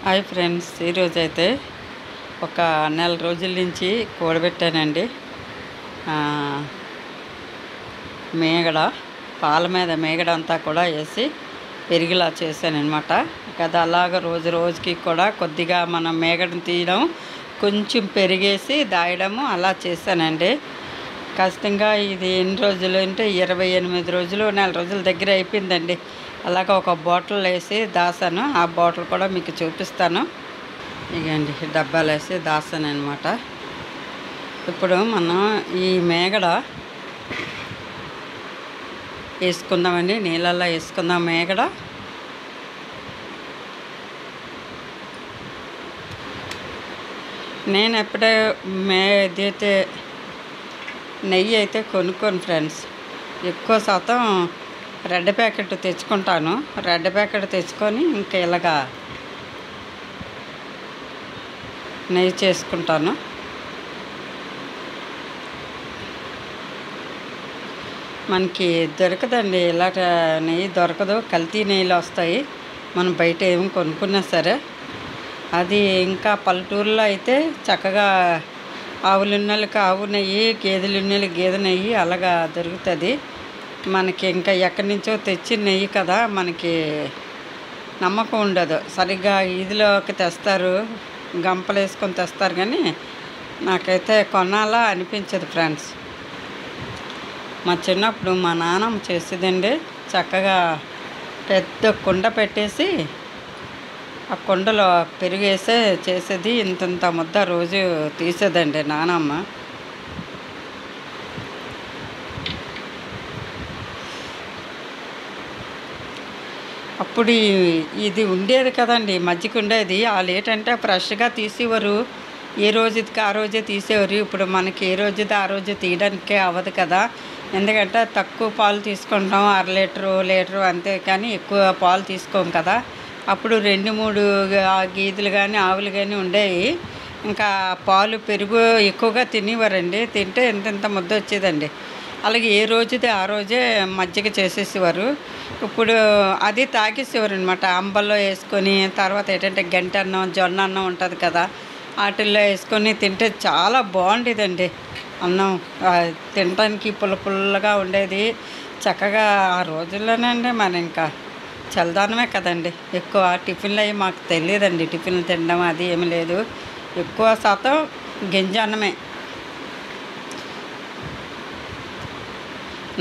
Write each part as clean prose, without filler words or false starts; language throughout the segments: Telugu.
హాయ్ ఫ్రెండ్స్, ఈరోజైతే ఒక నెల రోజుల నుంచి కూడబెట్టానండి. మేగడ పాల మీద మేగడ అంతా కూడా వేసి పెరిగిలా చేశానమాట. అది అలాగ రోజు రోజుకి కూడా కొద్దిగా మనం మేగడను తీయడం, కొంచెం పెరిగేసి దాయడము అలా చేశానండి. ఖచ్చితంగా ఇది ఎన్ని రోజులు అంటే 28 రోజులు, నెల రోజుల దగ్గర అయిపోయిందండి. అలాగ ఒక బాటిల్ వేసి దాసాను. ఆ బాటిల్ కూడా మీకు చూపిస్తాను. ఇగండి డబ్బాలు వేసి దాసాను అనమాట. ఇప్పుడు మనం ఈ మేగడ వేసుకుందామండి, నీళ్ళల్లో వేసుకుందాం మేగడ. నేను ఎప్పుడే ఇదైతే నెయ్యి అయితే కొనుక్కోను ఫ్రెండ్స్. ఎక్కువ శాతం రెడ్ ప్యాకెట్ తెచ్చుకుంటాను. రెడ్ ప్యాకెట్ తెచ్చుకొని ఇంకా ఇలాగా నెయ్యి చేసుకుంటాను. మనకి దొరకదండి, ఇలాంటి నెయ్యి దొరకదు. కల్తీ నెయ్యిలు వస్తాయి మనం బయట ఏమి కొనుక్కున్నా సరే. అది ఇంకా పల్లెటూరులో అయితే చక్కగా ఆవులున్నోళ్ళకి ఆవు నెయ్యి, గేదెలున్నోళ్ళకి గేదె నెయ్యి అలాగా దొరుకుతుంది. మనకి ఇంకా ఎక్కడి నుంచో తెచ్చి నెయ్యి కదా, మనకి నమ్మకం ఉండదు. సరిగ్గా ఈదిలోకి తెస్తారు, గంపలు వేసుకొని తెస్తారు, కానీ నాకైతే కొనాలా అనిపించదు ఫ్రెండ్స్. మా చిన్నప్పుడు మా నాన్నమ్మ చేసేదండి. చక్కగా పెద్ద కుండ పెట్టేసి ఆ కుండలో పెరిగేసే చేసేది. ఇంతంత ముద్ద రోజు తీసేదండి నానమ్మ. అప్పుడు ఇది ఉండేది కదండి, మజ్జిగ ఉండేది. వాళ్ళు ఏంటంటే ఫ్రెష్గా తీసేవారు, ఏ రోజుకి ఆ రోజే తీసేవారు. ఇప్పుడు మనకి ఏ రోజుది ఆ రోజు తీయడానికే అవ్వదు కదా. ఎందుకంటే తక్కువ పాలు తీసుకుంటాం, లీటరు అంతే, కానీ ఎక్కువ పాలు తీసుకోం కదా. అప్పుడు 2-3 గేదెలు కానీ ఆవులు కానీ ఉండేవి. ఇంకా పాలు పెరుగు ఎక్కువగా తినేవారండి. తింటే ఇంత ముద్ద వచ్చేదండి. అలాగే ఏ రోజుది ఆ రోజే మజ్జిగ చేసేసేవారు. ఇప్పుడు అది తాగేసేవారు అనమాట. అంబల్లో వేసుకొని, తర్వాత ఏంటంటే గంట అన్నం, జొన్న అన్నం ఉంటుంది కదా, వాటిల్లో వేసుకొని తింటే చాలా బాగుండేదండి అన్నం. తినడానికి పుల్లగా ఉండేది చక్కగా. ఆ రోజుల్లోనండి మన ఇంకా చల్లదనమే కదండి. ఎక్కువ టిఫిన్లు అవి మాకు తెలియదండి. టిఫిన్లు తినడం అది ఏమి లేదు. ఎక్కువ శాతం గింజ అన్నమే.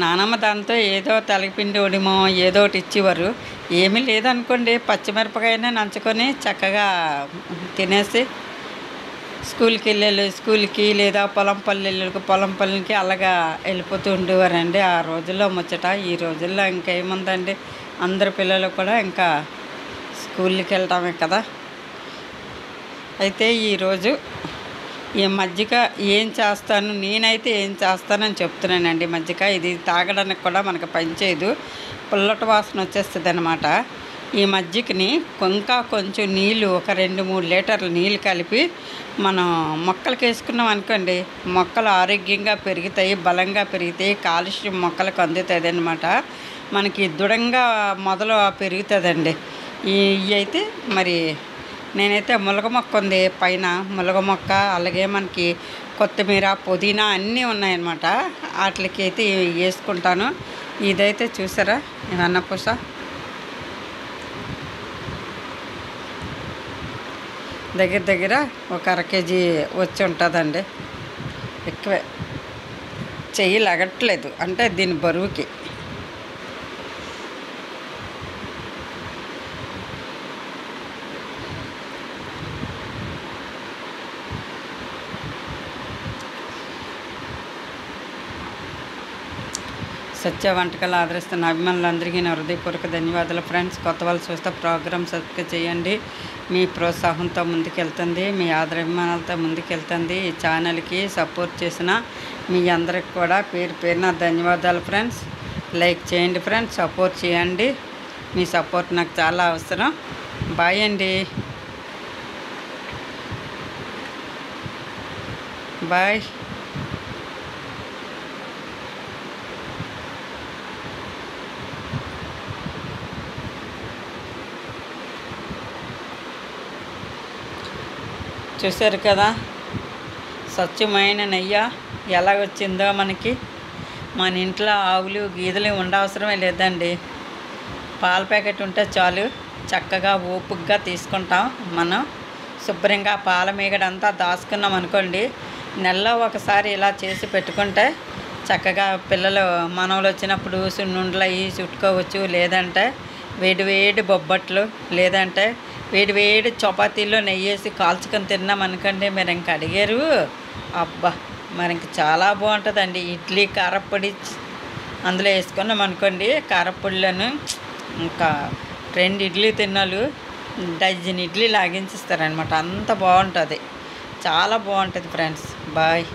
నానమ్మ దాంతో ఏదో తెలగపిండి ఉడిమో ఏదో ఒకటి ఇచ్చేవారు. ఏమీ లేదనుకోండి, పచ్చిమిరపకాయనే నంచుకొని చక్కగా తినేసి స్కూల్కి లేదా పొలం పల్లెలకి అలాగా వెళ్ళిపోతూ ఉండేవారండి. ఆ రోజుల్లో ముచ్చట. ఈ రోజుల్లో ఇంకేముందండి, అందరు పిల్లలు కూడా ఇంకా స్కూల్కి వెళ్ళటమే కదా. అయితే ఈరోజు ఈ మజ్జిగ నేనైతే ఏం చేస్తానని చెప్తున్నానండి. మజ్జిగ ఇది తాగడానికి కూడా మనకు పనిచేయదు, పుల్లటి వాసన వచ్చేస్తుంది అనమాట. ఈ మజ్జిగని ఇంకా కొంచెం నీళ్ళు, ఒక 2-3 లీటర్ల నీళ్ళు కలిపి మనం మొక్కలకి వేసుకున్నాం అనుకోండి, మొక్కలు ఆరోగ్యంగా పెరుగుతాయి, బలంగా పెరుగుతాయి, కాలుష్యం మొక్కలకు అందుతుంది అనమాట. మనకి దృఢంగా మొదలు పెరుగుతుందండి. ఇవి అయితే మరి నేనైతే ములగ మొక్క ఉంది పైన, ములగ మొక్క, అలాగే మనకి కొత్తిమీర, పుదీనా అన్నీ ఉన్నాయన్నమాట. వాటికి అయితే వేసుకుంటాను. ఇదైతే చూసారా, ఇది అన్నపూస. దగ్గర ఒక 1/2 కేజీ వచ్చి ఉంటుందండి. ఎక్కువే, చెయ్యి లగట్లేదు అంటే దీని బరువుకి. సత్య వంటకాలు ఆదరిస్తున్న అభిమానులందరికీ నా హృదయపూర్వక ధన్యవాదాలు ఫ్రెండ్స్. కొత్త వాళ్ళు చూస్తే ప్రోగ్రామ్ సబ్స్క్రైబ్ చేయండి. మీ ప్రోత్సాహంతో ముందుకెళ్తుంది, మీ ఆదరాభిమానాలతో ముందుకెళ్తుంది. ఈ ఛానల్కి సపోర్ట్ చేసిన మీ అందరికి కూడా పేరున ధన్యవాదాలు ఫ్రెండ్స్. లైక్ చేయండి ఫ్రెండ్స్, సపోర్ట్ చేయండి. మీ సపోర్ట్ నాకు చాలా అవసరం. బాయ్ అండి, బాయ్. చూసారు కదా స్వచ్ఛమైన నెయ్యి ఎలా వచ్చిందో మనకి. మన ఇంట్లో ఆవులు గీదలు ఉండవసరమే లేదండి. పాల ప్యాకెట్ ఉంటే చాలు, చక్కగా ఓపుగ్గా తీసుకుంటాం. మనం శుభ్రంగా పాల మీగడంతా దాచుకున్నాం అనుకోండి, నెలలో ఒకసారి ఇలా చేసి పెట్టుకుంటే చక్కగా పిల్లలు మనవలు వచ్చినప్పుడు సున్నుండలు అవి చుట్టుకోవచ్చు. లేదంటే వేడి వేడి బొబ్బట్లు, లేదంటే వేడి వేడి చపాతీల్లో నెయ్యి వేసి కాల్చుకొని తిన్నాం అనుకోండి, మీరు ఇంక అడిగారు. అబ్బా, మరి ఇంక చాలా బాగుంటుందండి. ఇడ్లీ కారప్పొడి అందులో వేసుకున్నాం అనుకోండి, కారప్పొడిలను ఇంకా 2 ఇడ్లీ తిన్నాలు డజన్ ఇడ్లీ లాగించిస్తారనమాట. అంత బాగుంటుంది, చాలా బాగుంటుంది ఫ్రెండ్స్. బాయ్.